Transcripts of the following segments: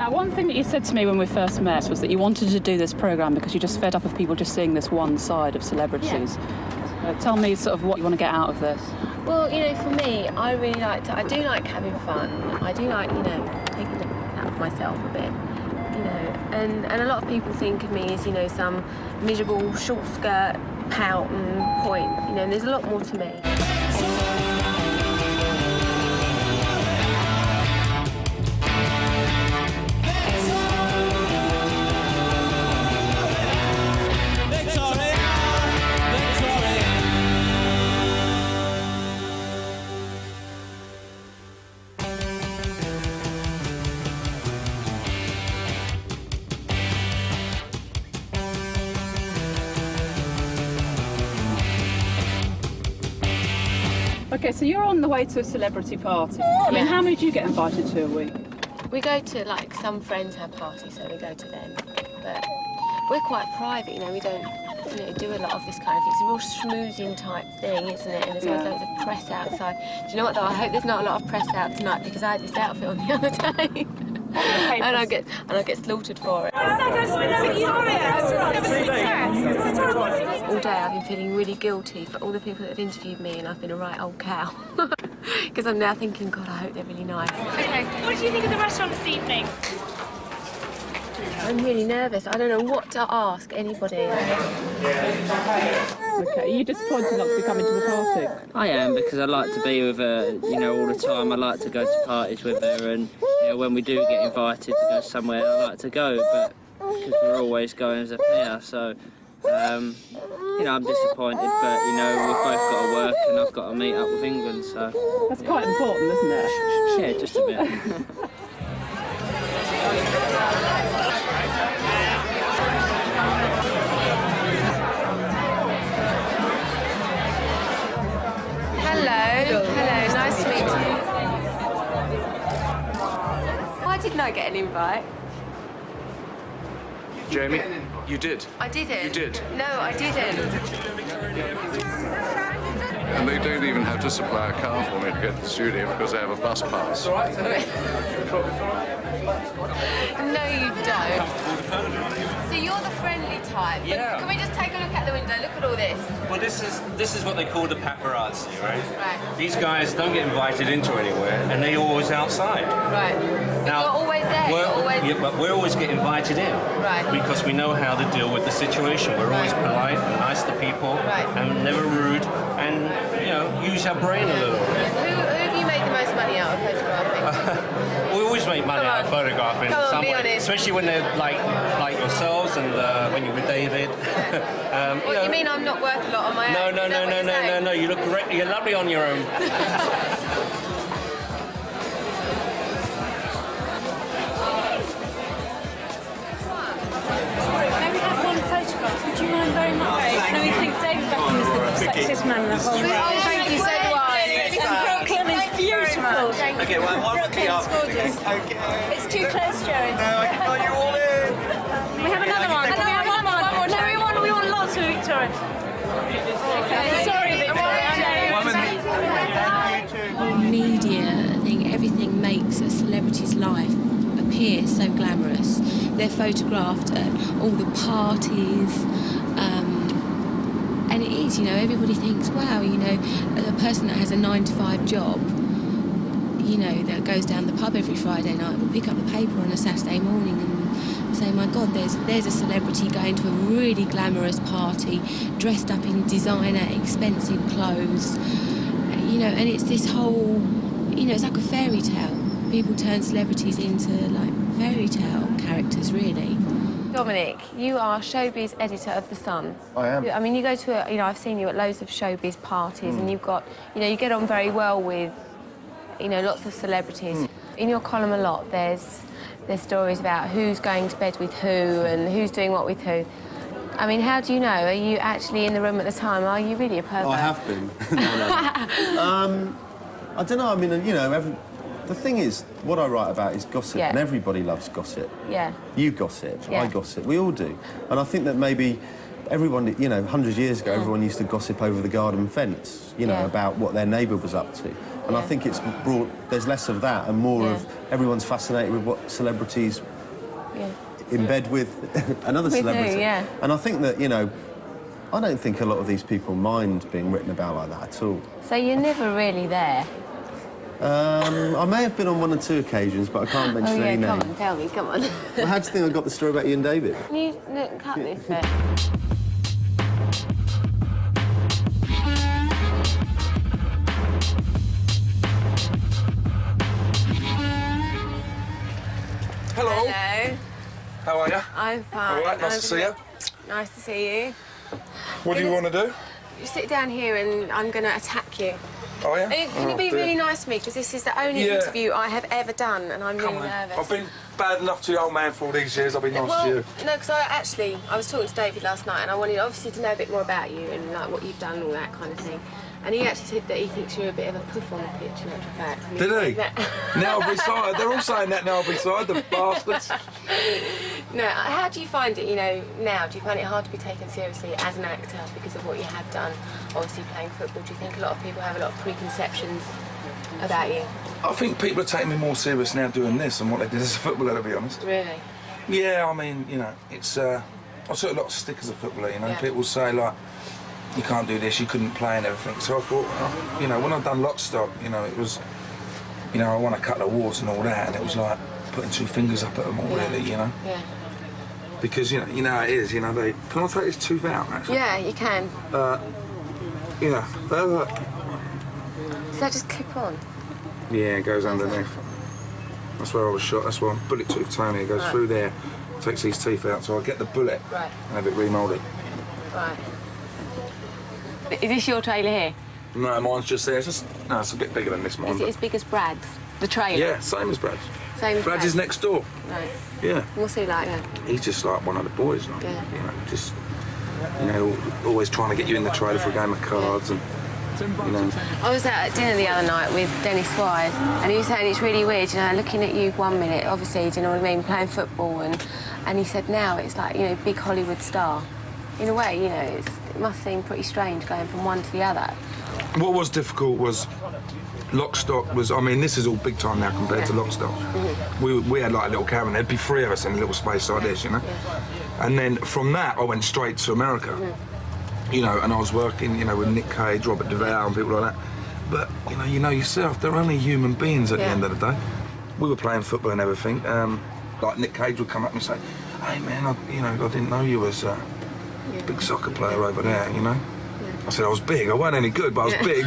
Now, one thing that you said to me when we first met was that you wanted to do this programme because you're just fed up of people just seeing this one side of celebrities. Yeah. Tell me sort of what you want to get out of this. Well, for me, I really I do like having fun. I do like, taking the out of myself a bit, and a lot of people think of me as, some miserable short skirt, pout and point, and there's a lot more to me. Okay, so you're on the way to a celebrity party. I mean, how many do you get invited to a week? We go to, some friends have parties, so we go to them. But we're quite private, we don't, do a lot of this kind of thing. It's a real schmoozing type thing, isn't it? And there's always loads of press outside. Do you know what, though? I hope there's not a lot of press out tonight, because I had this outfit on the other day. and I get slaughtered for it. All day I've been feeling really guilty for all the people that have interviewed me, and I've been a right old cow. Because I'm now thinking, God, I hope they're really nice. Okay, what do you think of the restaurant this evening? I'm really nervous. I don't know what to ask anybody. Okay, are you disappointed not to be coming to the party? I am, because I like to be with her, all the time. I like to go to parties with her, and when we do get invited to go somewhere, I like to go, but because we're always going as a pair, so I'm disappointed, but we've both got to work and I've got to meet up with England, so that's quite important, isn't it? Yeah, just a bit. Hello, nice to meet you. Why didn't I get an invite? Jamie, you did. I didn't. You did. No, I didn't. And they don't even have to supply a car for me to get to the studio because they have a bus pass. No, you don't. So you're the friendly type. Yeah. Can we just take a look out the window? Look at all this. Well, this is what they call the paparazzi, right? Right. These guys don't get invited into anywhere, and they're always outside. Right. Now, you're always there. But we always get invited in. Right. Because we know how to deal with the situation. We're always polite and nice to people, and never rude, and use our brain a little. Who have you made the most money out of photographing? We always make money out of photographing. Come on, be honest. Especially when they're like yourselves, and when you're with David. You mean I'm not worth a lot on my own? No. You look great. You're lovely on your own. Would you mind very much? No, we think David Beckham is the sexiest man in the whole world. Oh, thank you, so do I. And Brooklyn is beautiful. Okay, well, one would be up. Gorgeous. Okay. It's too close, Joey. No, I can call you all in. We have another one. Can we have one more? No, we want lots of Victoria. Okay. Sorry, Victoria. Media, I think everything makes a celebrity's life appear so glamorous. They're photographed at all the parties, and it is, everybody thinks, wow, a person that has a 9-to-5 job, that goes down the pub every Friday night will pick up the paper on a Saturday morning and say, my God, there's a celebrity going to a really glamorous party, dressed up in designer, expensive clothes, and it's this whole, it's like a fairy tale. People turn celebrities into, fairy tale characters, really. Dominic, you are showbiz editor of The Sun. I am. I mean, you go to, I've seen you at loads of showbiz parties, and you've got, you get on very well with, lots of celebrities. In your column a lot, there's stories about who's going to bed with who and who's doing what with who. I mean, how do you know? Are you actually in the room at the time? Are you really a pervert? I have been. I don't know, I mean, the thing is, what I write about is gossip, and everybody loves gossip. Yeah. You gossip, I gossip, we all do. And I think that maybe everyone, 100 years ago, everyone used to gossip over the garden fence, about what their neighbour was up to. And I think it's there's less of that and more of everyone's fascinated with what celebrities in bed with another With who, celebrity. yeah. And I think that, you know, I don't think a lot of these people mind being written about like that at all. So you're never really there? I may have been on 1 or 2 occasions, but I can't mention any come names. on, tell me, come on. Well, how do you think I got the story about you and David? Can you cut this bit? Hello. Hello. How are you? I'm fine. All right, nice to see you. Nice to see you. What do you want to do? You sit down here and I'm going to attack you. Oh, yeah? Can you be really nice to me? Because this is the only interview I have ever done and I'm really nervous. I've been bad enough to the old man for all these years. I'll be nice to you. No, because I was talking to David last night and I wanted obviously to know a bit more about you and like what you've done and all that kind of thing. And he actually said that he thinks you're a bit of a poof on the pitch, in actual fact. And Did he? Now I've retired. They're all saying that now I've retired, the bastards. No, how do you find it, you know, now? Do you find it hard to be taken seriously as an actor because of what you have done, obviously playing football? Do you think a lot of people have a lot of preconceptions about you? I think people are taking me more serious now doing this than what they did as a footballer, to be honest. Really? Yeah, I mean, you know, it's... I took a lot of stick as a footballer, you know. Yeah. People say, like, you can't do this, you couldn't play and everything. So I thought, you know, when I'd done Lock Stock, you know, it was... You know, I won a couple of awards and all that, and it was like putting 2 fingers up at them all, really, you know? Yeah. Because, you know how it is, you know, they... Can I take this tooth out, actually? Yeah, you can. You know, Does that just clip on? Yeah, it goes underneath. That's where I was shot, that's why I'm bullet tooth Tony. It goes through there, takes these teeth out, so I get the bullet and have it remoulded. Right. Is this your trailer here? No, mine's just there. It's just, no, it's a bit bigger than this one. Is it as big as Brad's? The trailer? Yeah, same as Brad's. Same as Brad's is next door. Right. Yeah. What's he like then? He's just like one of the boys, like, yeah. You know, just, you know, always trying to get you in the trailer for a game of cards and, you know. I was at dinner the other night with Dennis Wise and he was saying it's really weird, you know, looking at you 1 minute, obviously, do you know what I mean, playing football and he said now it's like, you know, big Hollywood star. In a way, you know, it must seem pretty strange going from one to the other. What was difficult was Lock Stock was, I mean, this is all big time now compared to Lock Stock. Mm-hmm. We had like a little cabin, there'd be 3 of us in a little space like this, you know? Yeah. And then from that, I went straight to America. Mm-hmm. You know, and I was working, you know, with Nick Cage, Robert Duvall and people like that. But, you know yourself, they're only human beings at the end of the day. We were playing football and everything. Like Nick Cage would come up and say, hey man, I didn't know you was a big soccer player over there, you know? I said I was big. I wasn't any good, but I was big.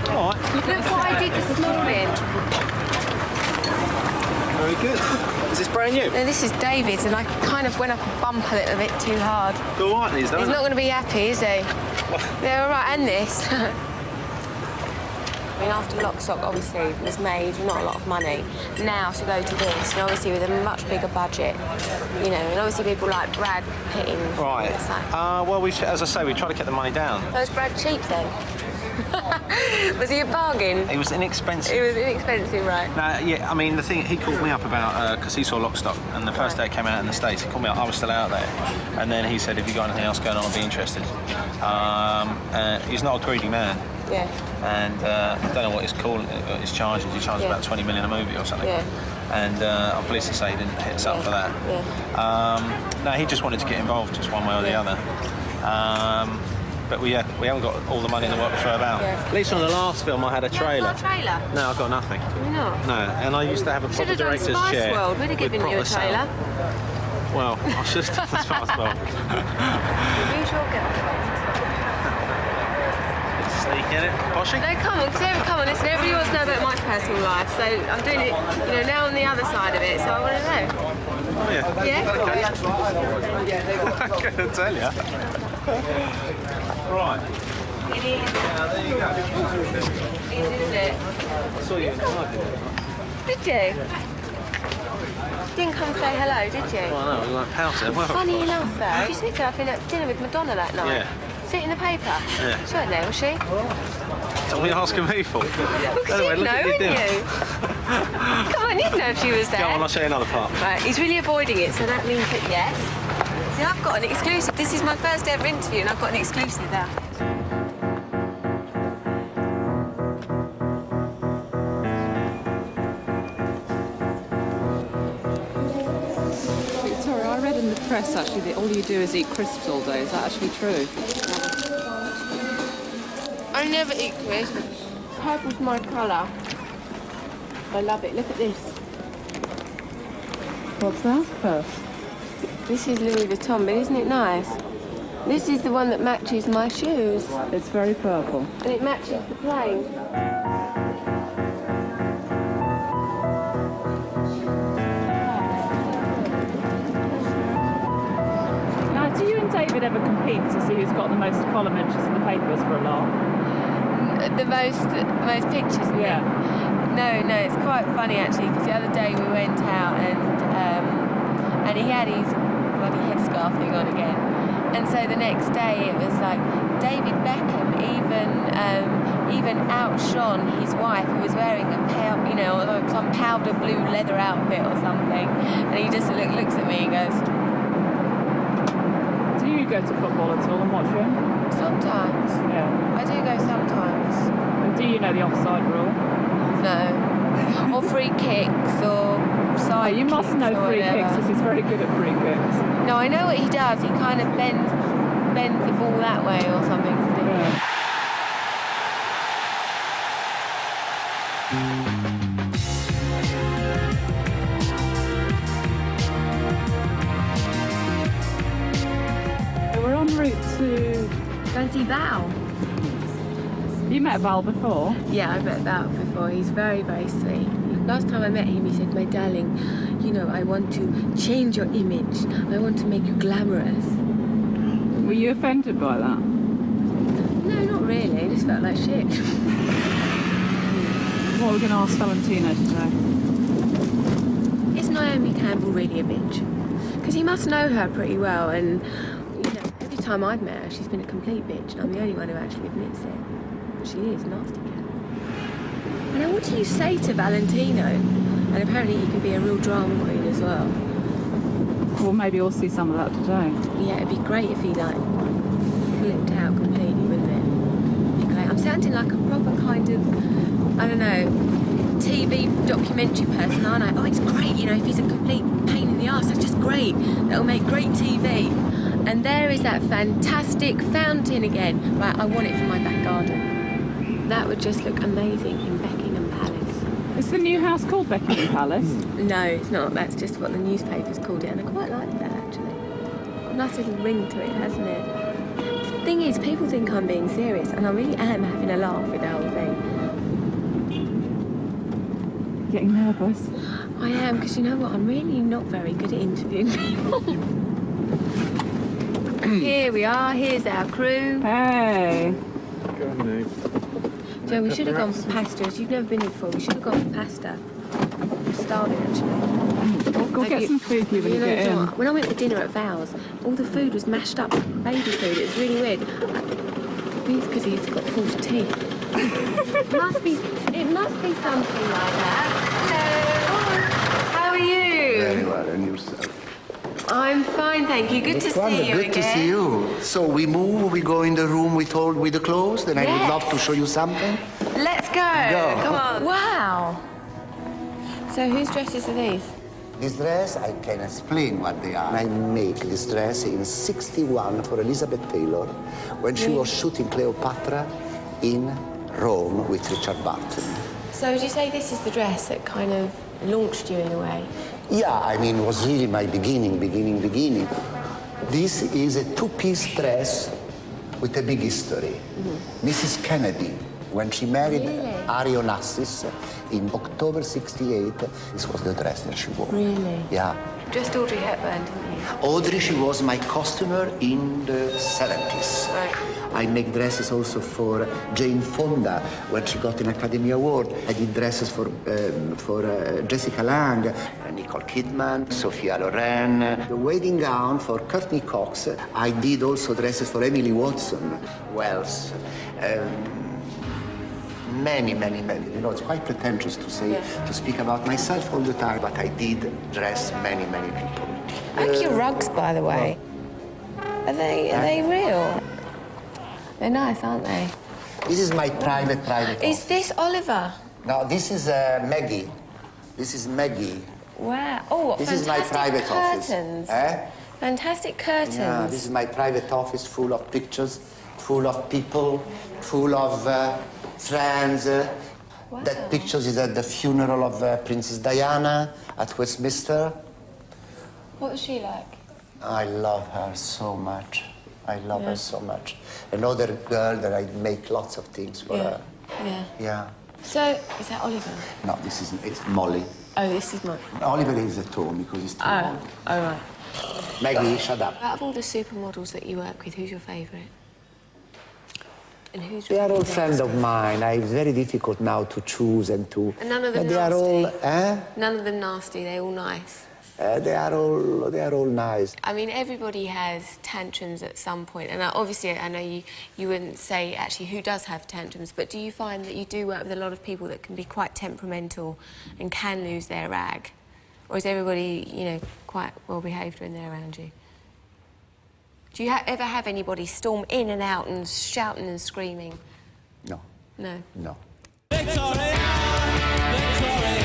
All right. Look what I did this morning. Very good. Is this brand new? No, this is David's, and I kind of went up a bump a little bit too hard. All right, these, though. He's not going to be happy, is he? Yeah, all right, and this. I mean, after Lock Stock, obviously, was made not a lot of money. Now to go to this, and obviously with a much bigger budget, you know, and obviously people like Brad Pitt. Right. Well, as I say, we try to get the money down. So was Brad cheap then? Was he a bargain? He was inexpensive. He was inexpensive, right? No, yeah, I mean, the thing, he called me up about, because he saw Lock Stock, and the first day it came out in the States, he called me up, I was still out there, and then he said, have you got anything else going on, I'd be interested. He's not a greedy man. Yeah. And I don't know what his charges. He charges about 20 million a movie or something. Yeah. And I'm pleased to say he didn't hit us up for that. Yeah. No, he just wanted to get involved, just one way or the other. But we haven't got all the money in the world to throw about. Yeah. At least on the last film, I had a trailer. You haven't got a trailer? No, I've got nothing. You're not? No, and I used to have a proper director's chair. Spice World. We'd have given you a trailer. Well, I should have done the Spice World. Who's your girlfriend? Sneak in it, poshing? No, come on, listen, everybody wants to know about my personal life, so I'm doing it, you know, now on the other side of it, so I want to know. Oh, yeah. Yeah? Okay. I'm going to tell you. Right. It is. There you go. Isn't it? I saw you in the market. Did you? Didn't come say hello, did you? Well, no, we weren't pouting. Funny enough, though, she said I at dinner with Madonna that night. Yeah. See it in the paper? Yeah. She wasn't there, was she? What are you asking me for? Well, anyway, you'd know, wouldn't you? Come on, you'd know if she was there. Go on, I'll show you another part. Right, he's really avoiding it, so that means that yes. See, I've got an exclusive. This is my first ever interview, and I've got an exclusive there. press, actually, that all you do is eat crisps all day. Is that actually true? I never eat crisps. Purple's my colour. I love it. Look at this. What's that? Purse. This is Louis Vuitton, but isn't it nice? This is the one that matches my shoes. It's very purple. And it matches the plane. Now, do you and David ever compete to see who's got the most column inches in the papers for a laugh? The most pictures. Yeah. No, it's quite funny actually, because the other day we went out and he had his bloody headscarf thing on again. And so the next day it was like David Beckham even outshone his wife, who was wearing some powder blue leather outfit or something. And he just looks at me and goes, Do you go to football at all and watch it? sometimes. Yeah. I do go sometimes. And do you know the offside rule? No. Or free kicks or side You must kicks know or free whatever. kicks, because he's very good at free kicks. No, I know what he does. He kind of bends the ball that way or something. Yeah. We're en route to... Go and see Val. You met Val before? Yeah, I met Val before. He's very, very sweet. Last time I met him, he said, "My darling, I want to change your image. I want to make you glamorous." Were you offended by that? No, not really. It just felt like shit. What are we going to ask Valentino today? Is Naomi Campbell really a bitch? Because he must know her pretty well, and every time I've met her, she's been a complete bitch, and I'm the only one who actually admits it. She is nasty cat. Now, what do you say to Valentino? And apparently he can be a real drama queen as well. Well, maybe we'll see some of that today. Yeah, it'd be great if he flipped out completely, wouldn't it? It'd be great. I'm sounding like a proper kind of, I don't know, TV documentary person, aren't I? Oh, it's great, if he's a complete pain in the arse, that's just great. That'll make great TV. And there is that fantastic fountain again. Right, I want it for my back garden. That would just look amazing in Buckingham Palace. Is the new house called Beckham Palace? No, it's not. That's just what the newspapers called it, and I quite like that, actually. A nice little ring to it, hasn't it? The thing is, people think I'm being serious, and I really am having a laugh with the whole thing. Getting nervous? I am, because you know what? I'm really not very good at interviewing people. Here we are. Here's our crew. Hey. Joe, we should have gone for pasta. You've never been here before. We should have gone for pasta. I'm starving, actually. Go get some food when you get in. When I went for dinner at Val's, all the food was mashed up baby food. It was really weird. I think it's because he's got false teeth. It must be something like that. Hello. How are you? Very well, and yourself? I'm fine, thank you. Good to see you again. Good to see you. So we go in the room we told with the clothes, then I would love to show you something. Let's go. Come on. Wow. So whose dresses are these? This dress, I can explain what they are. I made this dress in '61 for Elizabeth Taylor when she was shooting Cleopatra in Rome with Richard Burton. So would you say this is the dress that kind of launched you in a way? Yeah, it was really my beginning. This is a two-piece dress with a big history. Mrs. Kennedy, when she married Harry Onassis in October '68, this was the dress that she wore. Really? Yeah. Just Audrey Hepburn, didn't you? Audrey, she was my costumer in the '70s. Right. I make dresses also for Jane Fonda when she got an Academy Award. I did dresses for Jessica Lange, Nicole Kidman, Sophia Loren. The wedding gown for Courtney Cox. I did also dresses for Emily Watson, Wells. Many. It's quite pretentious to say, to speak about myself all the time, but I did dress many people. I like your rugs, by the way. Are they real? They're nice, aren't they? This is my private office. Is this Oliver? No, this is Maggie. This is Maggie. Wow. Oh, what This is my private curtains. office. Fantastic curtains. Yeah, this is my private office full of pictures, full of people, full of friends. Wow. That pictures is at the funeral of Princess Diana at Westminster. What was she like? I love her so much. I love her so much. Another girl that I make lots of things for her. Yeah. Yeah. So, is that Oliver? No, it's Molly. Oh, this is Molly. Oliver is at home because he's too old. Oh, right. Maggie, shut up. Out of all the supermodels that you work with, who's your favourite? And who's They are all friends of mine. It's very difficult now to choose and to... And none of them but they nasty? are all... None of them nasty, they're all nice? They are all nice. I mean, everybody has tantrums at some point, and obviously I know you wouldn't say actually who does have tantrums, but do you find that you do work with a lot of people that can be quite temperamental and can lose their rag? Or is everybody, you know, quite well-behaved when they're around you? Do you ever have anybody storm in and out and shouting and screaming? No. No? No. Victoria! Victoria!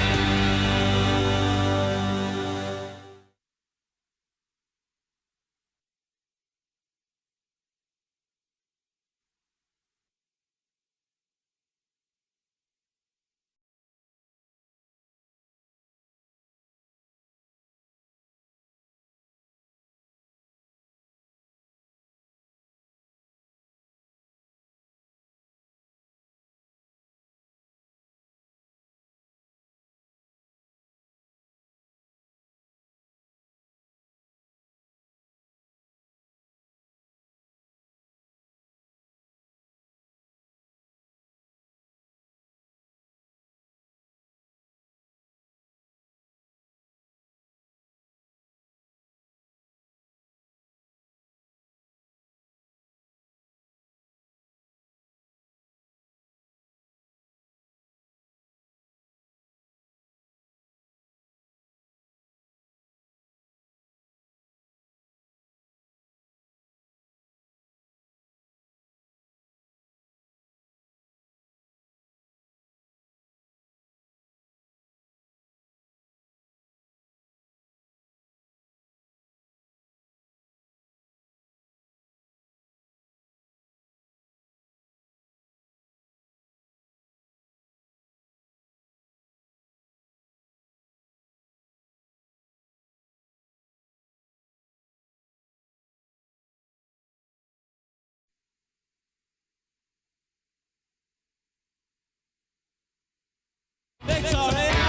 Victoria! Victoria!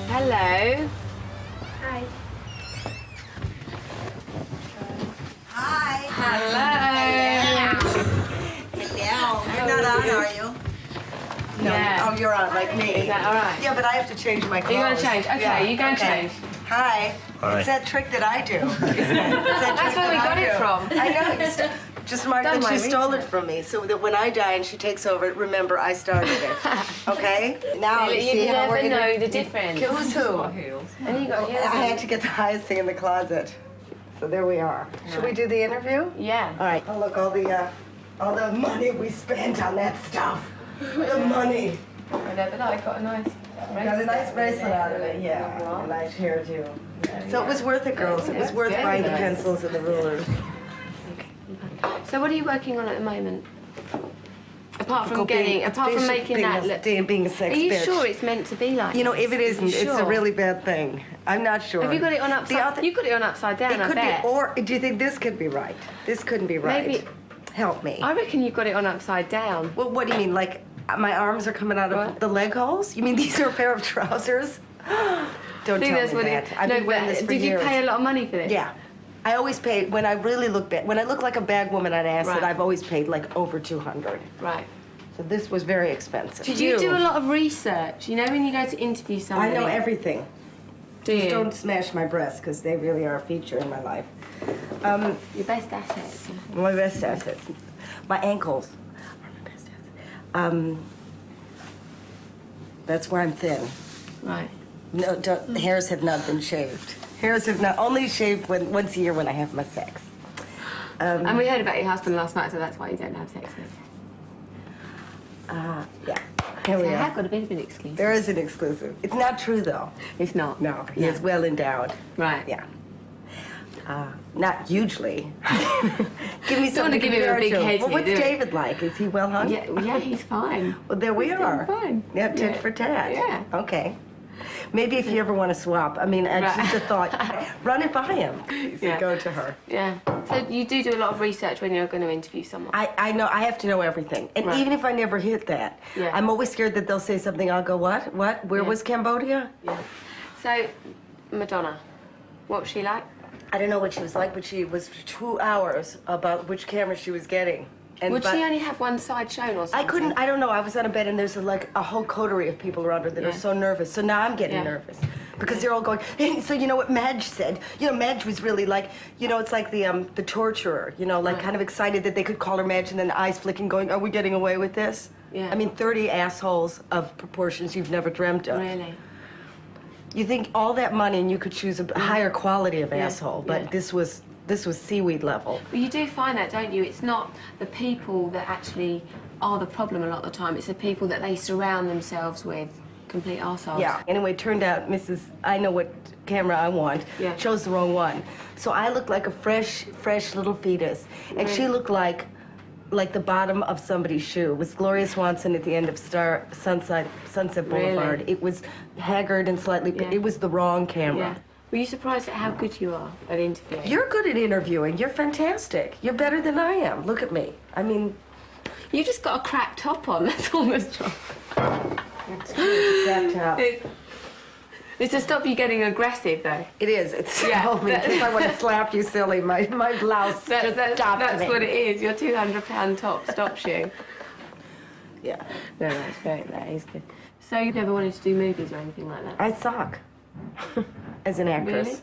Hello. Hi. Hi. Hello. Get down. You're not on, are you? No. Yeah. Oh, you're on, like me. Is that all right? Yeah, but I have to change my clothes. Are you going to change? Okay, Yeah. you go and change. Hi. Hi. It's that trick that I do. That's where we got it from. I know. Just mark Don't that she mind me. stole it from me, so that when I die and she takes over, remember I started it. Okay? Now you see how we're never gonna know the difference. Who's who? And you got heels. I had to get the highest thing in the closet. So there we are. Should we do the interview? Yeah. All right. Oh, look, all the money we spent on that stuff. The money. I know, but I got a nice bracelet. Got a nice bracelet out of it, yeah. A nice hairdo. So it was worth it, girls. It was worth buying the pencils and the rulers. So what are you working on at the moment? Apart from making that look. Being a sex Are you bitch. sure it's meant to be like You know, this? if it isn't, Are you it's a sure? really bad thing. I'm not sure. Have you got it on upside? You got it on upside down. It I could bet. be, or do you think this could be right? This couldn't be right. Maybe. Help me. I reckon you've got it on upside down. Well, what do you mean? Like my arms are coming out of the leg holes? You mean these are a pair of trousers? Don't think tell that's me what that. I've been wearing this for did years. you pay a lot of money for this? Yeah. I always pay when I really look bad. When I look like a bag woman on acid, Right. I've always paid like over 200. Right. So this was very expensive. Did you do a lot of research? You know when you go to interview somebody? I know everything. Do Just you? don't smash my breasts because they really are a feature in my life. Your best assets. My best assets. My ankles are my best assets. That's where I'm thin. Right. No, hairs have not been shaved. Hairs have not, only shaved once a year when I have my sex. And we heard about your husband last night, so that's why you don't have sex with. Yeah. Here we I are. have got a bit of an exclusive. There is an exclusive. It's not true, though. It's not. No, he is well endowed. Right. Yeah. Not hugely. Give me Don't want to something give him a big comparative. head Well, here, what's do it? David like? Is he well hung? Yeah, he's fine. Well, there we are. Fine. Yeah, tit for tat. Yeah. Okay. Maybe if you ever want to swap. I mean, it's just a thought. Run it by him. Yeah. Go to her. Yeah. So you do a lot of research when you're going to interview someone? I know. I have to know everything. And Right. even if I never hit that, Yeah. I'm always scared that they'll say something. I'll go, what? What? Where was Cambodia? Yeah. So, Madonna, what was she like? I don't know what she was like, but she was for 2 hours about which camera she was getting. And Would but she only have one side shown or something? I don't know. I was on a bed and there's like a whole coterie of people around her that are so nervous. So now I'm getting nervous because they're all going, hey, so you know what Madge said? You know, Madge was really like, you know, it's like the torturer, you know, like kind of excited that they could call her Madge and then eyes flicking going, are we getting away with this? Yeah. I mean, 30 assholes of proportions you've never dreamt of. Really? You think all that money and you could choose a higher quality of asshole, but this was seaweed level. Well, you do find that, don't you? It's not the people that actually are the problem a lot of the time. It's the people that they surround themselves with. Complete arseholes. Yeah. Anyway, it turned out Mrs. I know what camera I want. Yeah. Chose the wrong one. So I looked like a fresh little fetus. And she looked like the bottom of somebody's shoe. It was Gloria Swanson at the end of Sunset Boulevard. Really? It was haggard and slightly... It was the wrong camera. Yeah. Were you surprised at how good you are at interviewing? You're good at interviewing. You're fantastic. You're better than I am. Look at me. I mean... You just got a crap top on. That's all that's wrong. Crap top. It's to stop you getting aggressive, though. It is. It's because I want to slap you silly. My blouse just stopped That's me. what it is. Your £200 top stops you. Yeah. No, that's great. That is good. So you never wanted to do movies or anything like that? I suck as an actress. Really?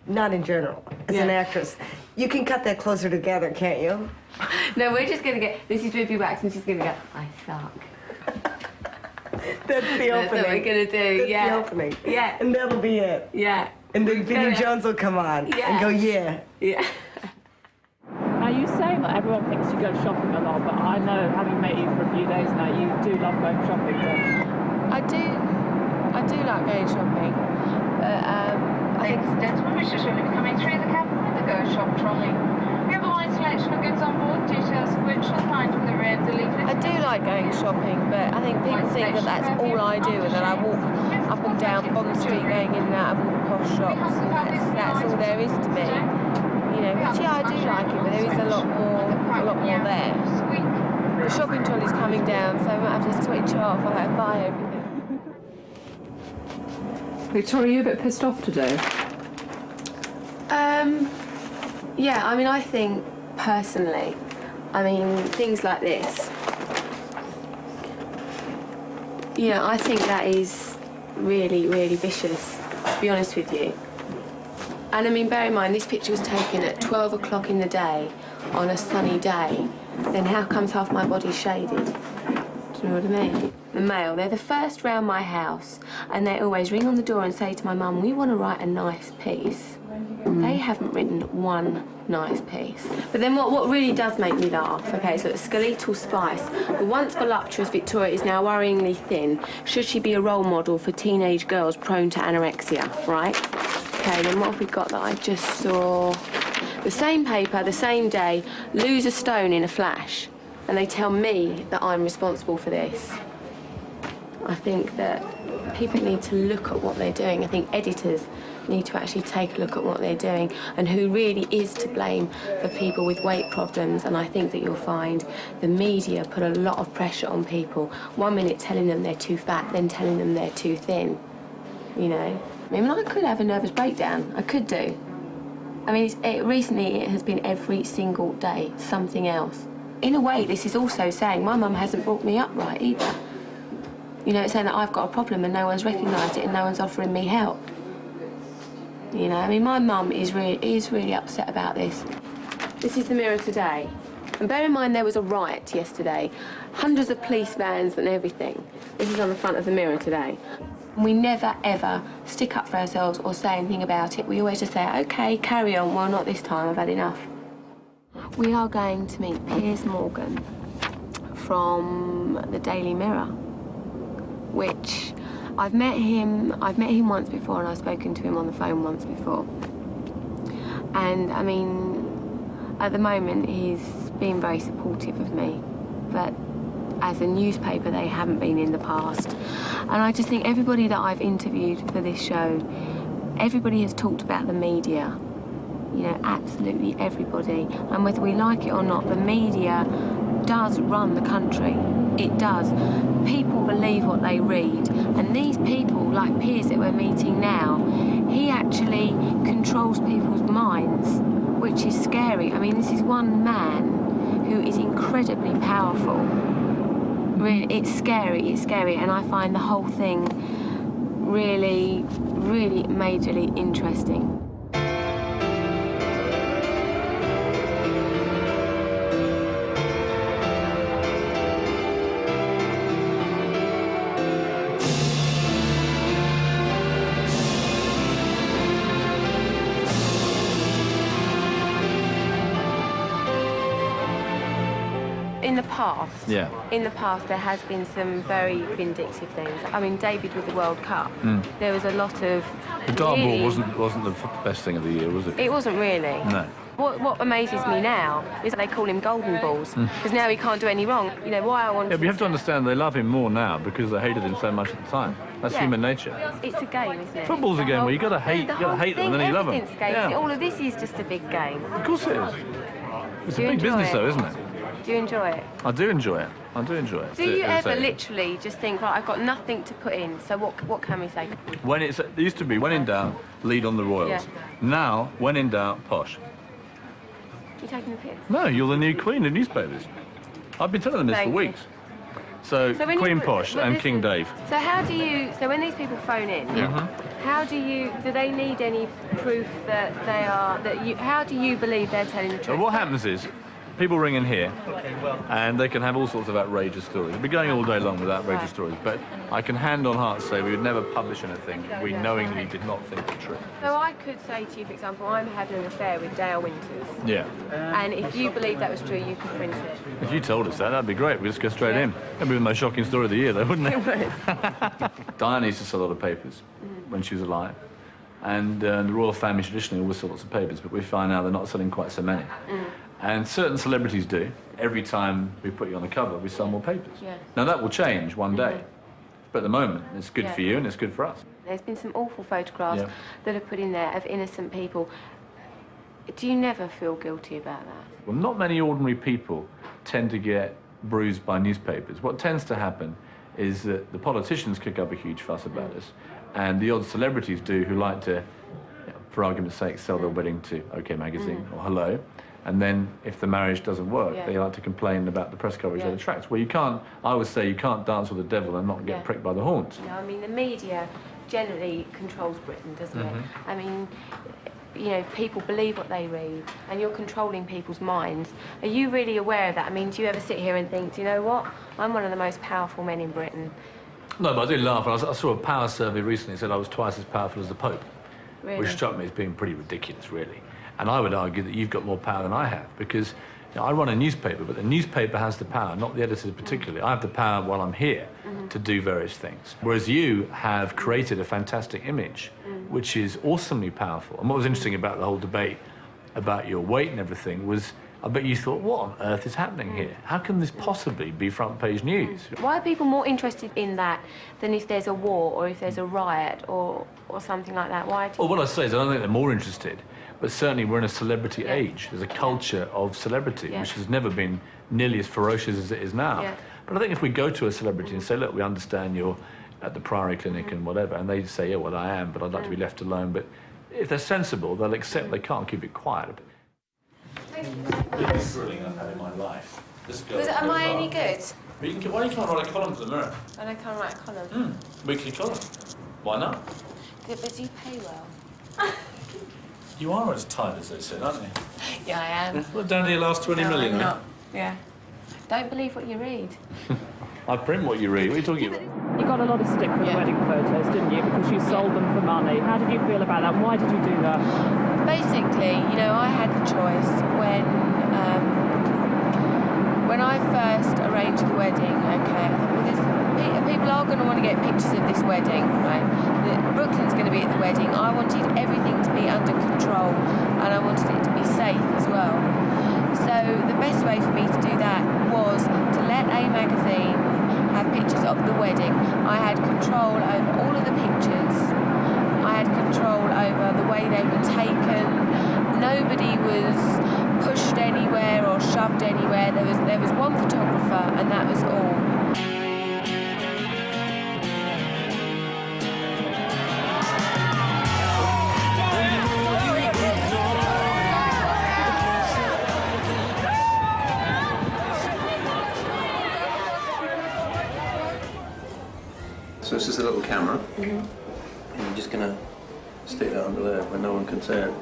Not in general. As an actress. You can cut that closer together, can't you? No, we're just going to get... This is Ruby Wax and she's going to go, I suck. That's the opening. That's what we're going to do, That's the opening. Yeah. And that'll be it. Yeah. And then Vinnie Jones will come on and go, yeah. Yeah. Now, you say that everyone thinks you go shopping a lot, but I know, having met you for a few days now, you do love going shopping, don't you? I do like going shopping. Ladies and gentlemen, Mr. Shirley coming through the cabin with the Go Shop trolley. We have a wide selection of goods on board, details of which you'll find from the rear of the leaflet. I do like going shopping, but I think people think that that's all I do and that I walk up and down Bond Street going in and out of all the posh shops and that's all there is to me. You know, which I do like it, but there is a lot more there. The shopping trolley's coming down, so I might have to switch off. I'll have to buy everything. Victoria, are you a bit pissed off today? Yeah, I mean, I think, personally, I mean, things like this, you know, I think that is really, really vicious, to be honest with you. And I mean, bear in mind, this picture was taken at 12 o'clock in the day, on a sunny day, then how comes half my body's shaded? Do you know what I mean? The mail, they're the first round my house, and they always ring on the door and say to my mum, we want to write a nice piece. They haven't written one nice piece. But then what really does make me laugh, okay, so it's skeletal spice. The once voluptuous Victoria is now worryingly thin. Should she be a role model for teenage girls prone to anorexia, right? Okay, then what have we got that I just saw? The same paper, the same day, lose a stone in a flash. And they tell me that I'm responsible for this. I think that people need to look at what they're doing. I think editors need to actually take a look at what they're doing and who really is to blame for people with weight problems. And I think that you'll find the media put a lot of pressure on people. 1 minute telling them they're too fat, then telling them they're too thin. You know? I mean, I could have a nervous breakdown. I could do. I mean, recently it has been every single day something else. In a way, this is also saying my mum hasn't brought me up right either. You know, it's saying that I've got a problem and no one's recognised it and no one's offering me help. You know, I mean, my mum is really upset about this. This is the Mirror today. And bear in mind there was a riot yesterday. Hundreds of police vans and everything. This is on the front of the Mirror today. And we never, ever stick up for ourselves or say anything about it. We always just say, OK, carry on. Well, not this time. I've had enough. We are going to meet Piers Morgan from the Daily Mirror. which I've met him once before, and I've spoken to him on the phone once before. And I mean, at the moment he's been very supportive of me, but as a newspaper they haven't been in the past. And I just think everybody that I've interviewed for this show, everybody has talked about the media. You know, absolutely everybody. And whether we like it or not, the media does run the country. It does. People believe what they read. And these people, like Piers that we're meeting now, he actually controls people's minds, which is scary. I mean, this is one man who is incredibly powerful. Really, it's scary, and I find the whole thing really, really majorly interesting. In the past, there has been some very vindictive things. I mean, David with the World Cup, there was a lot of... The dartball wasn't the best thing of the year, was it? It wasn't really. No. What amazes me now is that they call him Golden Balls, because now he can't do any wrong. You know, why I want... Yeah, but you have to understand they love him more now because they hated him so much at the time. That's human nature. It's a game, isn't it? Football's a game where you got to hate them and then you love them. Everything's a game. Yeah. All of this is just a big game. Of course it is. It's a big business though, isn't it? Do you enjoy it? I do enjoy it. I do enjoy it. Do you ever literally just think, right, I've got nothing to put in, so what can we say? When it used to be, when in doubt, lead on the Royals. Yeah. Now, when in doubt, posh. You taking the piss? No, you're the new queen of newspapers. I've been telling them this for weeks. So Queen Posh and King Dave. So how do you, so when these people phone in, how do they need any proof that they are, how do you believe they're telling the truth? So what happens is, people ring in here, and they can have all sorts of outrageous stories. We'll be going all day long with outrageous stories, but I can hand on heart say we would never publish anything we knowingly did not think was true. So I could say to you, for example, I'm having an affair with Dale Winters. Yeah. And if you believe that was true, you could print it. If you told us that, that'd be great. We'd just go straight in. That'd be the most shocking story of the year, though, wouldn't it? It would. Diana used to sell a lot of papers when she was alive. And the royal family traditionally always sold lots of papers, but we find now they're not selling quite so many. And certain celebrities do. Every time we put you on the cover, we sell more papers. Yeah. Now, that will change one day. But at the moment, it's good for you and it's good for us. There's been some awful photographs that are put in there of innocent people. Do you never feel guilty about that? Well, not many ordinary people tend to get bruised by newspapers. What tends to happen is that the politicians kick up a huge fuss about us, and the odd celebrities do who like to, for argument's sake, sell their wedding to OK Magazine or Hello. And then, if the marriage doesn't work, they like to complain about the press coverage that attracts. Well, you can't, I would say, you can't dance with the devil and not get pricked by the horns. You know, I mean, the media generally controls Britain, doesn't it? I mean, you know, people believe what they read, and you're controlling people's minds. Are you really aware of that? I mean, do you ever sit here and think, do you know what? I'm one of the most powerful men in Britain. No, but I do laugh. I saw a power survey recently that said I was twice as powerful as the Pope, which struck me as being pretty ridiculous, really. And I would argue that you've got more power than I have, because I run a newspaper, but the newspaper has the power, not the editors particularly. I have the power while I'm here to do various things. Whereas you have created a fantastic image, which is awesomely powerful. And what was interesting about the whole debate about your weight and everything was, I bet you thought, what on earth is happening here? How can this possibly be front page news? Why are people more interested in that than if there's a war or if there's a riot or something like that? Why? Well, what I say is I don't think they're more interested, but certainly we're in a celebrity age. There's a culture of celebrity, which has never been nearly as ferocious as it is now. But I think if we go to a celebrity and say, look, we understand you're at the Priory Clinic and whatever, and they say, yeah, well, I am, but I'd like to be left alone. But if they're sensible, they'll accept they can't keep it quiet. The biggest thrilling I've had in my life. Am I any good? Why don't you come and write a column for the Mirror? And I can't write a column. Weekly column. Why not? But do you pay well? You are as tight as they said, aren't you? Yeah, I am. Well, down to your last 20 million, I'm not. Yeah. Don't believe what you read. I print what you read. What are you talking about? You got a lot of stick for the wedding photos, didn't you? Because you sold them for money. How did you feel about that? Why did you do that? Basically, you know, I had the choice when I first arranged the wedding. Okay, I thought, well, people are going to want to get pictures of this wedding, right? Brooklyn's going to be at the wedding. I wanted everything to be under control, and I wanted it to be safe as well. So the best way for me to do that was to let A Magazine have pictures of the wedding. I had control over all of the pictures. I had control over the way they were taken. Nobody was pushed anywhere or shoved anywhere. There was one photographer, and that was all. So this is a little camera. And you're just going to stick that under there where no one can see it.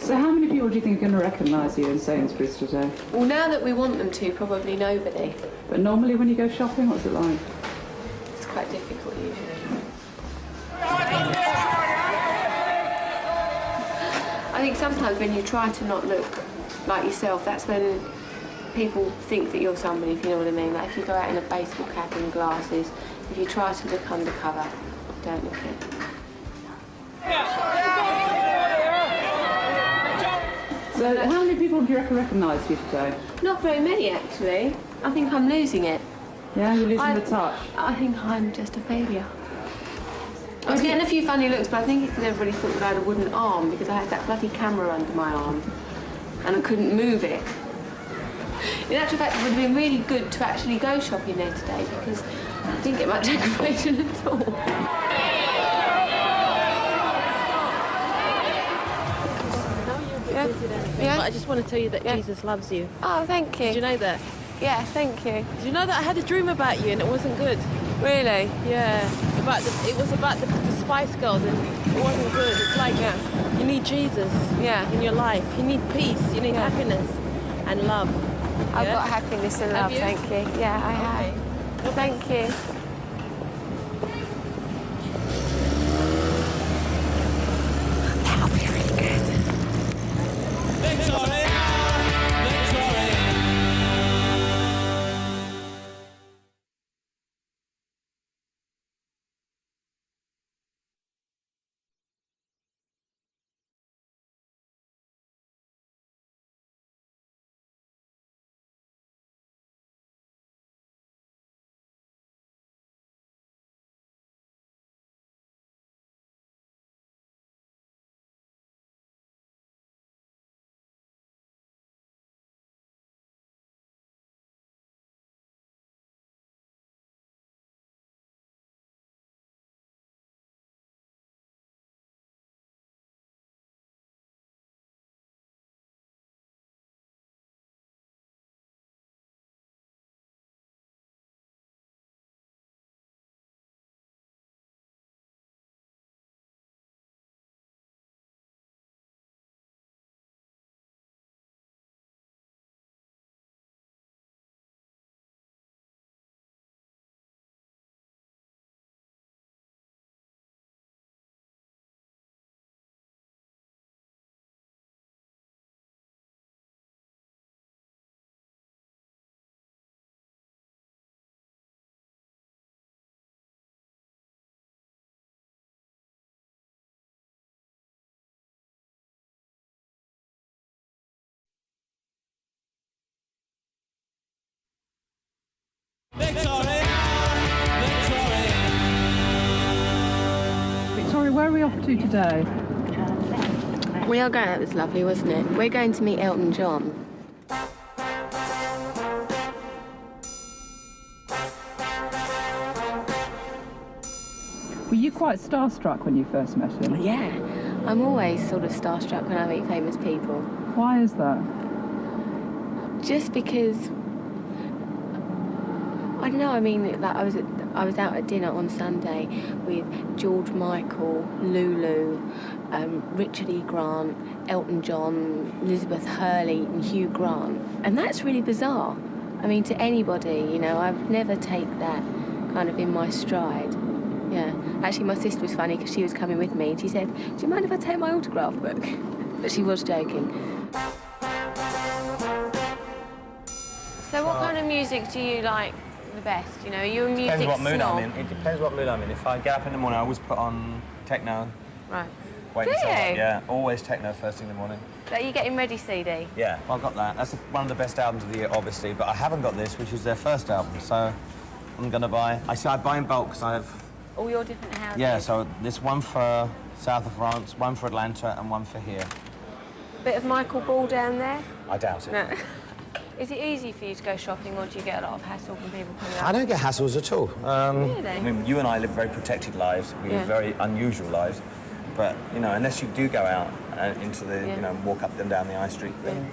So how many people do you think are going to recognise you in Sainsbury's today? Well, now that we want them to, probably nobody. But normally when you go shopping, what's it like? It's quite difficult usually. I think sometimes when you try to not look like yourself, that's when people think that you're somebody, if you know what I mean. Like if you go out in a baseball cap and glasses, if you try to look undercover, don't look it. So how many people do you reckon recognise you today? Not very many, actually. I think I'm losing it. Yeah, you're losing the touch? I think I'm just a failure. I was getting a few funny looks, but I think it's because everybody thought that I had a wooden arm because I had that bloody camera under my arm and I couldn't move it. In actual fact, it would have been really good to actually go shopping there today because I didn't get much information at all. Yeah. But I just want to tell you that Jesus loves you. Oh, thank you. Did you know that? Yeah, thank you. Did you know that I had a dream about you and it wasn't good? Really? Yeah. It was about the Spice Girls and it wasn't good. It's like you need Jesus in your life. You need peace. You need happiness and love. I've got happiness and love, thank you. Yeah, I have. Thank you. That'll be really good. Victoria! Victoria! Victoria, where are we off to today? We are going, that was lovely, wasn't it? We're going to meet Elton John. Were you quite starstruck when you first met him? Yeah, I'm always sort of starstruck when I meet famous people. Why is that? Just because, I don't know, I mean, like I was out at dinner on Sunday with George Michael, Lulu, Richard E. Grant, Elton John, Elizabeth Hurley and Hugh Grant. And that's really bizarre. I mean, to anybody, you know, I'd never take that kind of in my stride. Yeah. Actually, my sister was funny because she was coming with me and she said, do you mind if I take my autograph book? But she was joking. So what kind of music do you like the best? You know, you're a music Depends what mood snob. I'm in. It depends what mood I'm in. If I get up in the morning, I always put on techno. Right. Wake Do myself up, you? yeah. Always techno first thing in the morning. Are you getting ready CD? Yeah, well, I've got that. That's one of the best albums of the year, obviously, but I haven't got this, which is their first album, so I'm gonna buy... I buy in bulk, because I have... All your different houses? Yeah, so this one for south of France, one for Atlanta, and one for here. Bit of Michael Ball down there? I doubt it. No. Is it easy for you to go shopping, or do you get a lot of hassle from people coming up? I don't get hassles at all. Really? I mean, you and I live very protected lives. We live very unusual lives. But, you know, unless you do go out into the, you know, walk up and down the high street, then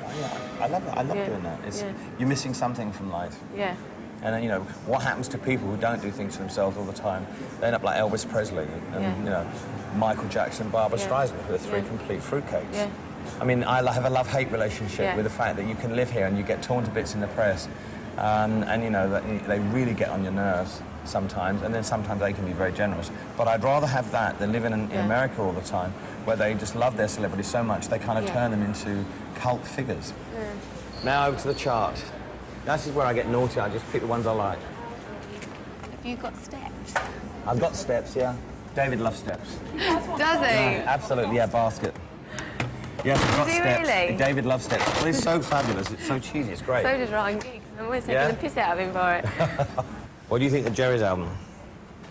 I love it. I love doing that. It's, you're missing something from life. Yeah. And then, you know, what happens to people who don't do things for themselves all the time? They end up like Elvis Presley and you know, Michael Jackson, Barbra Streisand, who are three complete fruitcakes. Yeah. I mean, I have a love-hate relationship with the fact that you can live here and you get torn to bits in the press. And, you know, that they really get on your nerves sometimes, and then sometimes they can be very generous. But I'd rather have that than living in America all the time, where they just love their celebrities so much, they kind of turn them into cult figures. Now over to the chart. This is where I get naughty. I just pick the ones I like. Have you got steps? I've got steps, yeah. David loves steps. Does he? Yeah, absolutely, yeah, basket. Yes, I've got Does he steps. really? David loves steps. Well, it's so fabulous. It's so cheesy. It's great. So does Ryan Giggs. I'm always taking the piss out of him for it. What do you think of Jerry's album?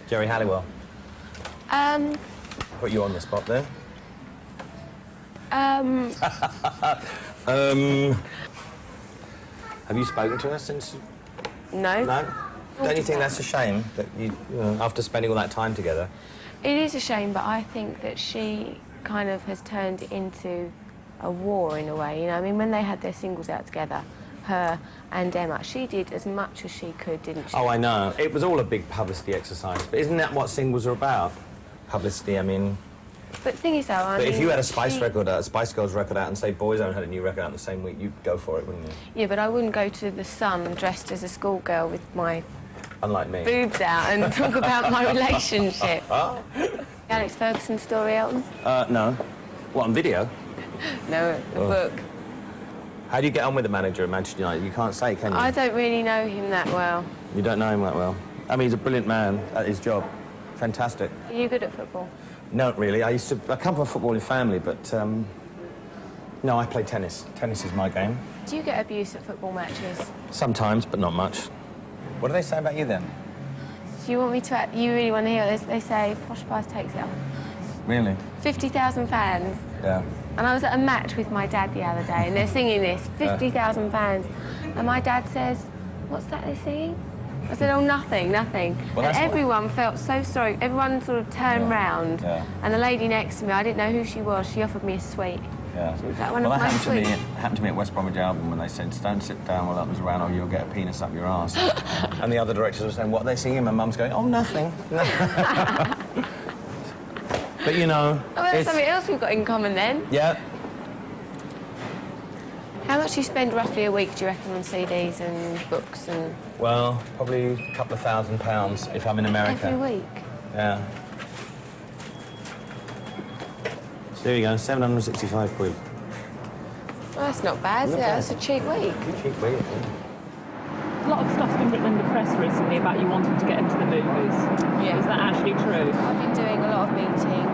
Jerry Halliwell. Put you on the spot there. Have you spoken to her since? No. No? Don't you think that's a shame that you know, after spending all that time together? It is a shame, but I think that she kind of has turned it into a war in a way. You know, I mean, when they had their singles out together, her and Emma, she did as much as she could, didn't she? Oh, I know. It was all a big publicity exercise. But isn't that what singles are about? Publicity, I mean... But the thing is, though, I mean... But if you had a Spice Girls record out, and say Boyzone had a new record out in the same week, you'd go for it, wouldn't you? Yeah, but I wouldn't go to the Sun dressed as a schoolgirl with my... Unlike me. ...boobs out and talk about my relationship. Alex Ferguson story, Elton? No. What, on video? No, the book. How do you get on with the manager at Manchester United? You can't say, can you? I don't really know him that well. You don't know him that well? I mean, he's a brilliant man at his job. Fantastic. Are you good at football? No, really. I come from a footballing family, but, no, I play tennis. Tennis is my game. Do you get abuse at football matches? Sometimes, but not much. What do they say about you, then? Do you want me to... You really want to hear what they say? Posh Spice takes it up. Really? 50,000 fans. Yeah. And I was at a match with my dad the other day, and they're singing this, 50,000 fans. And my dad says, what's that they're singing? I said, oh, nothing, nothing. Well, and everyone felt so sorry. Everyone sort of turned round. Yeah. And the lady next to me, I didn't know who she was, she offered me a sweet. Yeah. She was like, one well, of that my happened to me at West Bromwich Album when they said, don't sit down while Elton's around or you'll get a penis up your arse. And the other directors were saying, what are they singing? My mum's going, oh, nothing. But, you know... Oh, well, that's something else we've got in common then. Yeah. How much do you spend roughly a week, do you reckon, on CDs and books and... Well, probably a couple of £1,000 if I'm in America. Every week? Yeah. So there you go, 765 quid. Well, that's not bad, is it? That's a cheap week. Cheap week, yeah. A lot of stuff's been written in the press recently about you wanting to get into the movies. Yeah. Is that actually true? I've been doing a lot of meeting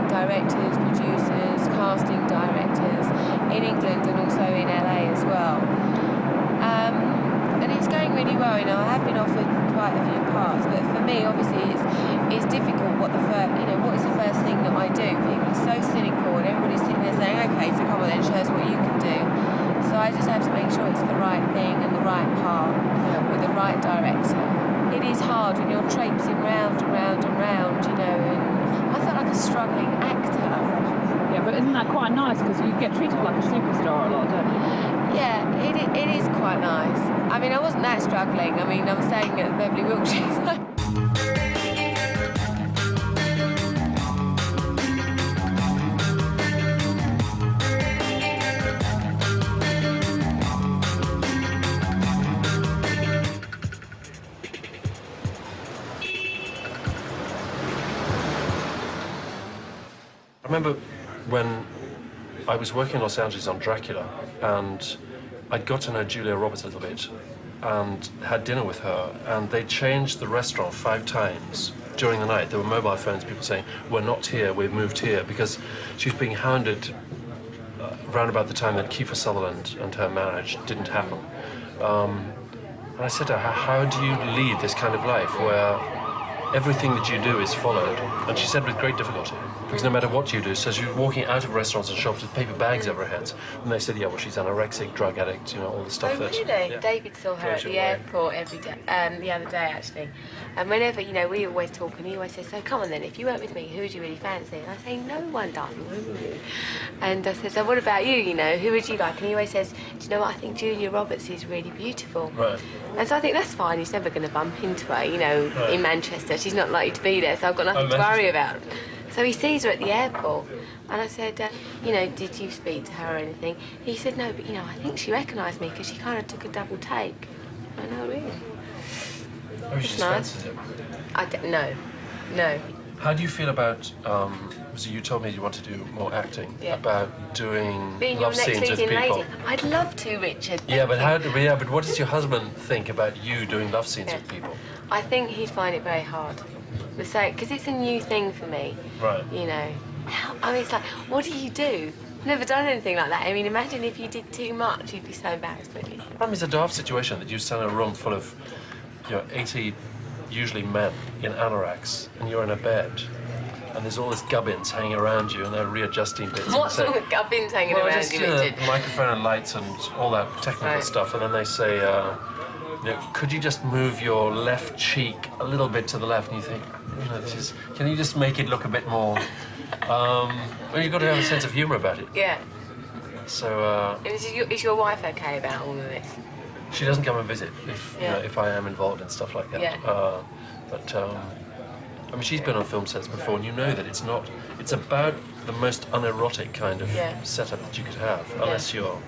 directors, producers, casting directors in England and also in LA as well. And it's going really well, you know. I have been offered quite a few parts, but for me, obviously, it's difficult. What is the first thing that I do? People are so cynical, and everybody's sitting there saying, "Okay, so come on, then, show us what you can do." So I just have to make sure it's the right thing and the right part with the right director. It is hard when you're traipsing round and round and round, you know. And I felt like a struggling actor. Yeah, but isn't that quite nice? Because you get treated like a superstar a lot, don't you? Yeah, it is quite nice. I mean, I wasn't that struggling. I mean, I'm staying at Beverly Wiltshire. I remember when I was working in Los Angeles on Dracula, and I'd got to know Julia Roberts a little bit, and had dinner with her, and they changed the restaurant 5 times during the night. There were mobile phones, people saying, "We're not here, we've moved here," because she was being hounded around about the time that Kiefer Sutherland and her marriage didn't happen. And I said to her, how do you lead this kind of life where everything that you do is followed? And she said with great difficulty, because no matter what you do, so she's walking out of restaurants and shops with paper bags over her heads. And they said, yeah, well, she's anorexic, drug addict, you know, all the stuff that... Really? Yeah. David saw her at the airport every day, the other day, actually. And whenever, you know, we always talk, and he always says, so come on then, if you weren't with me, who would you really fancy? And I say, no one, darling, who would you? And I said, so what about you, you know, who would you like? And he always says, do you know what, I think Julia Roberts is really beautiful. Right. And so I think that's fine, he's never going to bump into her, you know, in Manchester. She's not likely to be there, so I've got nothing to worry about. So he sees her at the airport, and I said, you know, did you speak to her or anything? He said, no, but, you know, I think she recognised me because she kind of took a double take. I know, really. Oh, she just fancies it. I don't know. No. How do you feel about, so you told me you want to do more acting, about doing being love your next scenes with leading people? lady. I'd love to, Richard. Yeah, but but what does your husband think about you doing love scenes with people? I think he'd find it very hard. Because it's a new thing for me. Right. You know. I mean, it's like, what do you do? I've never done anything like that. I mean, imagine if you did too much, you'd be so embarrassed, wouldn't you? The problem is a daft situation that you stand in a room full of, you know, 80 usually men in anoraks, and you're in a bed, and there's all this gubbins hanging around you, and they're readjusting bits. What's all the gubbins hanging around just, you, you know, Richard? microphone and lights and all that technical stuff, and then they say, you know, could you just move your left cheek a little bit to the left? And you think, you know, this is, can you just make it look a bit more, well, you've got to have a sense of humour about it. Yeah. So, Is your wife okay about all of this? she doesn't come and visit if, you know, if I am involved in stuff like that. Yeah. I mean, she's been on film sets before, and you know that it's not, it's about the most unerotic kind of setup that you could have, unless you're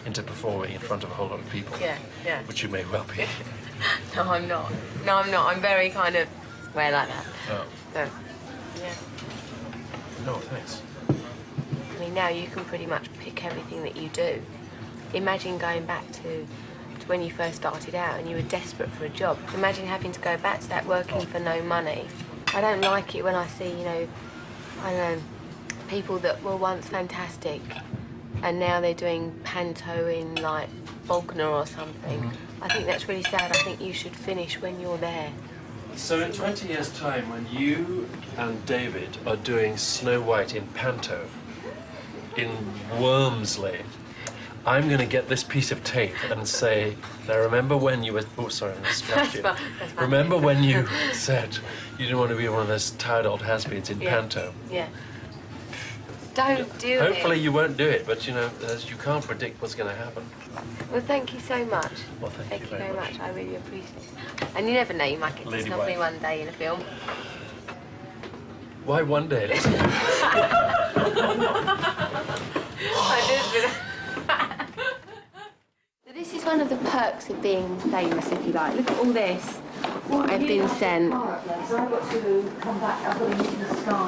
into performing in front of a whole lot of people. Yeah, yeah. Which you may well be. No, I'm not. No, I'm not. I'm very kind of square like that. Oh. So, yeah. No, thanks. I mean, now you can pretty much pick everything that you do. Imagine going back to when you first started out and you were desperate for a job. Imagine having to go back to that working for no money. I don't like it when I see, you know, I don't know, people that were once fantastic and now they're doing panto in, like, Faulkner or something. I think that's really sad. I think you should finish when you're there. So in 20 years' time, when you and David are doing Snow White in panto in Wormsley, I'm going to get this piece of tape and say, now remember when you were... Oh, sorry, I splashed you. Remember when you said you didn't want to be one of those tired old has-beens in panto? Yeah. Don't do it. Hopefully you won't do it, but, you know, you can't predict what's going to happen. Well, thank you so much. Well, thank you very much. I really appreciate it. And you never know, you might get to snub me one day in a film. Why one day? This is one of the perks of being famous, if you like. Look at all this, what I've been sent.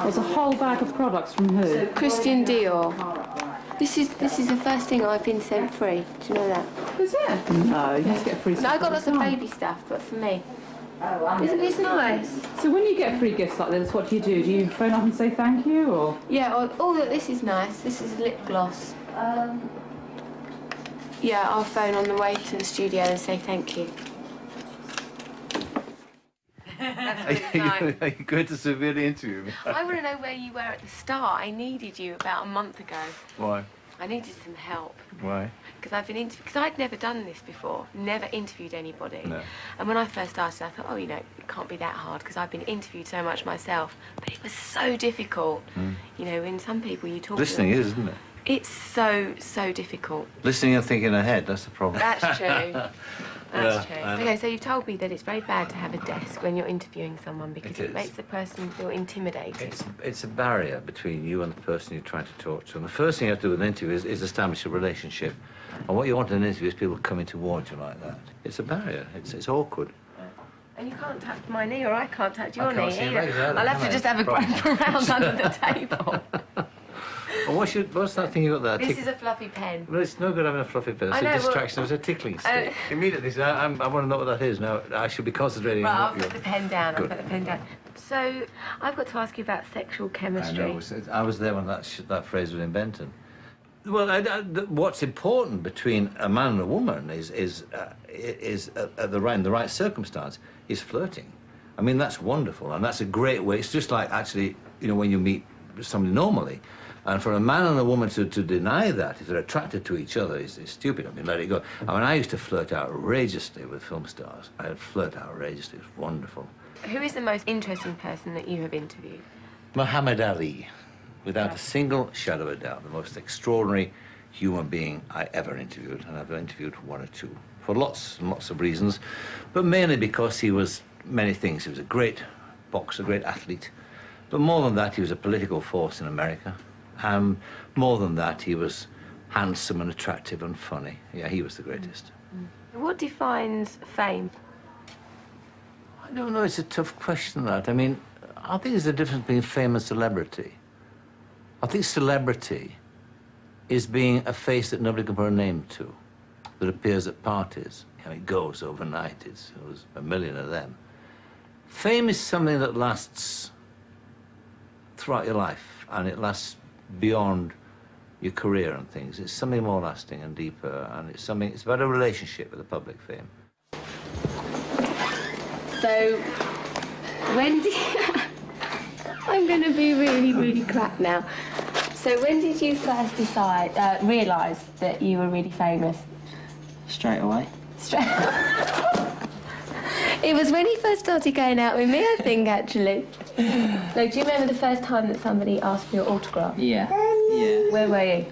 There's a whole bag of products from who? Christian Dior. This is the first thing I've been sent free. Do you know that? Is it? No, you just get free stuff. No, I got lots of baby stuff, but for me. Isn't this nice? So when you get free gifts like this, what do? Do you phone up and say thank you, or? Yeah, this is nice. This is lip gloss. Yeah, I'll phone on the way to the studio and say thank you. Are you going to severely interview me? I want to know where you were at the start. I needed you about a month ago. Why? I needed some help. Why? Because because I'd never done this before, never interviewed anybody. No. And when I first started, I thought, oh, you know, it can't be that hard because I've been interviewed so much myself. But it was so difficult. You know, when some people you talk Listening to them, is, isn't it? It's so difficult. Listening and thinking ahead, that's the problem. That's true. That's true. I know. Okay, so you've told me that it's very bad to have a desk when you're interviewing someone because It it is. makes the person feel intimidated. It's a barrier between you and the person you're trying to talk to. And the first thing you have to do with an interview is establish a relationship. And what you want in an interview is people coming towards you like that. It's a barrier. It's awkward. And you can't touch my knee, or I can't touch your I can't knee see your either. legs either, I'll have can to I? just have a grope around under the table. Well, what's that thing you got there? This is a fluffy pen. Well, it's no good having a fluffy pen. It's I know, a distraction. It's a tickling stick. Immediately, I want to know what that is. Now, I should be concentrating Right, on I'll what put the pen down. Good. I'll put the pen down. So, I've got to ask you about sexual chemistry. I know. I was there when that phrase was invented. Well, what's important between a man and a woman is at the right circumstance is flirting. I mean, that's wonderful, and that's a great way. It's just like actually, when you meet somebody normally, and for a man and a woman to deny that if they're attracted to each other is stupid. I mean, let it go. I mean, I used to flirt outrageously with film stars. I'd flirt outrageously. It was wonderful. Who is the most interesting person that you have interviewed? Muhammad Ali. Without a single shadow of a doubt, the most extraordinary human being I ever interviewed, and I've interviewed one or two, for lots and lots of reasons, but mainly because he was many things. He was a great boxer, a great athlete, but more than that, he was a political force in America. More than that, he was handsome and attractive and funny. Yeah, he was the greatest. What defines fame? I don't know, it's a tough question, that. I mean, I think there's a difference between fame and celebrity. I think celebrity is being a face that nobody can put a name to, that appears at parties. It goes overnight. There's a million of them. Fame is something that lasts throughout your life, and it lasts beyond your career and things. It's something more lasting and deeper, and it's about a relationship with the public, fame. So, when did... I'm going to be really, really crap now. So when did you first realise that you were really famous? Straight away. It was when he first started going out with me, I think, actually. No, do you remember the first time that somebody asked for your autograph? Yeah. Where were you?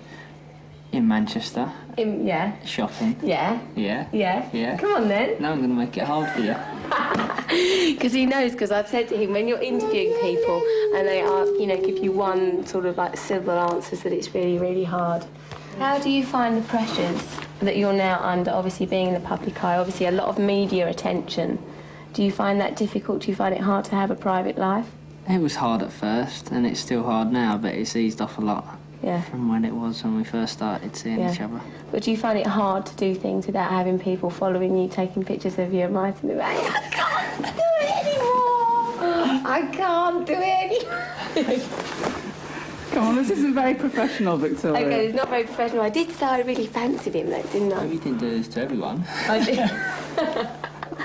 In Manchester. Yeah. Shopping. Yeah. Yeah. Come on, then. Now I'm going to make it hard for you. Because he knows, because I've said to him, when you're interviewing people and they ask, give you one sort of like civil answers, that it's really, really hard. How do you find the pressures that you're now under, obviously being in the public eye, obviously a lot of media attention? Do you find that difficult? Do you find it hard to have a private life? It was hard at first, and it's still hard now, but it's eased off a lot from when it was when we first started seeing each other. But do you find it hard to do things without having people following you, taking pictures of you and writing about you? I can't do it anymore! I can't do it anymore! Come on, this isn't very professional, Victoria. OK, it's not very professional. I did say I really fancied him, though, didn't I? You didn't do this to everyone. I did.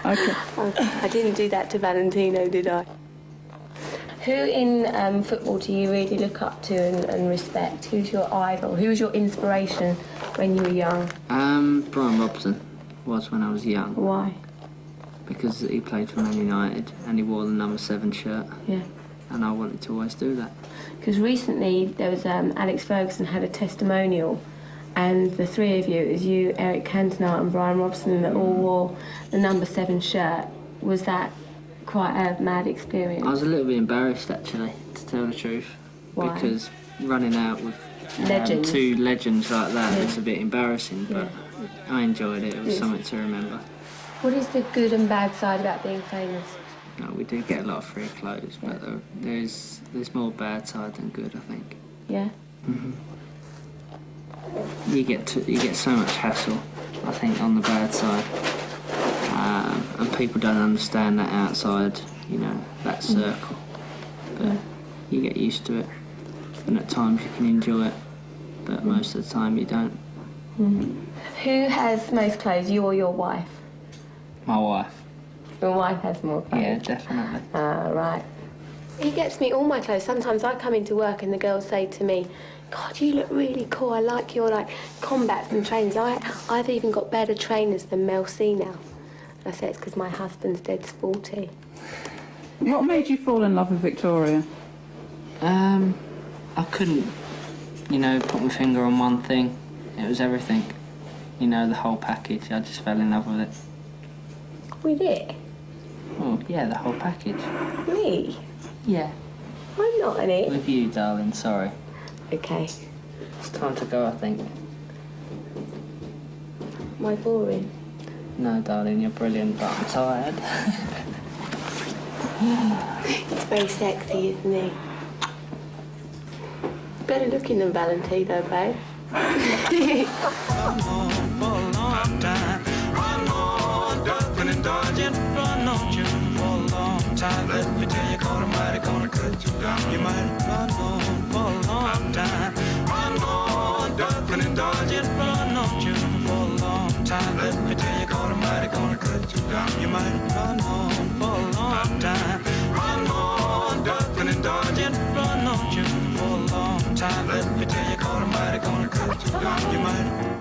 OK. I didn't do that to Valentino, did I? Who in football do you really look up to and respect? Who's your idol? Who was your inspiration when you were young? Brian Robson was when I was young. Why? Because he played for Man United and he wore the number 7 shirt. Yeah. And I wanted to always do that. Because recently there was Alex Ferguson had a testimonial, and the three of you, it was you, Eric Cantona and Brian Robson, that all wore the number 7 shirt. Was that quite a mad experience? I was a little bit embarrassed, actually, to tell the truth. Why? Because running out with Legends. 2 legends like that is a bit embarrassing, but I enjoyed it. It was something to remember. What is the good and bad side about being famous? No, we do get a lot of free clothes, but there's more bad side than good, I think. Yeah? You get so much hassle, I think, on the bad side. And people don't understand that outside, that circle. But you get used to it. And at times you can enjoy it, but most of the time you don't. Who has most clothes, you or your wife? My wife. Your wife has more clothes? Yeah, definitely. Right. He gets me all my clothes. Sometimes I come into work and the girls say to me, God, you look really cool. I like your combats and trainers. I've even got better trainers than Mel C now. And I say it's because my husband's dead sporty. What made you fall in love with Victoria? I couldn't, put my finger on one thing. It was everything. The whole package. I just fell in love with it. With it? Oh, yeah, the whole package. Me? Yeah. I'm not in it. With you, darling, sorry. OK. It's time to go, I think. Am I boring? No, darling, you're brilliant, but I'm tired. It's very sexy, isn't he? better looking than Valentino, babe. Let me tell you, God Almighty gonna cut you down. You might run on for a long time. Run on, ducking and dodging, run on you for a long time. Let me tell you, God Almighty gonna cut you down. You might run on for a long time. Run on, ducking and dodging, run on you for a long time. Let me tell you, God Almighty gonna cut you down. You might.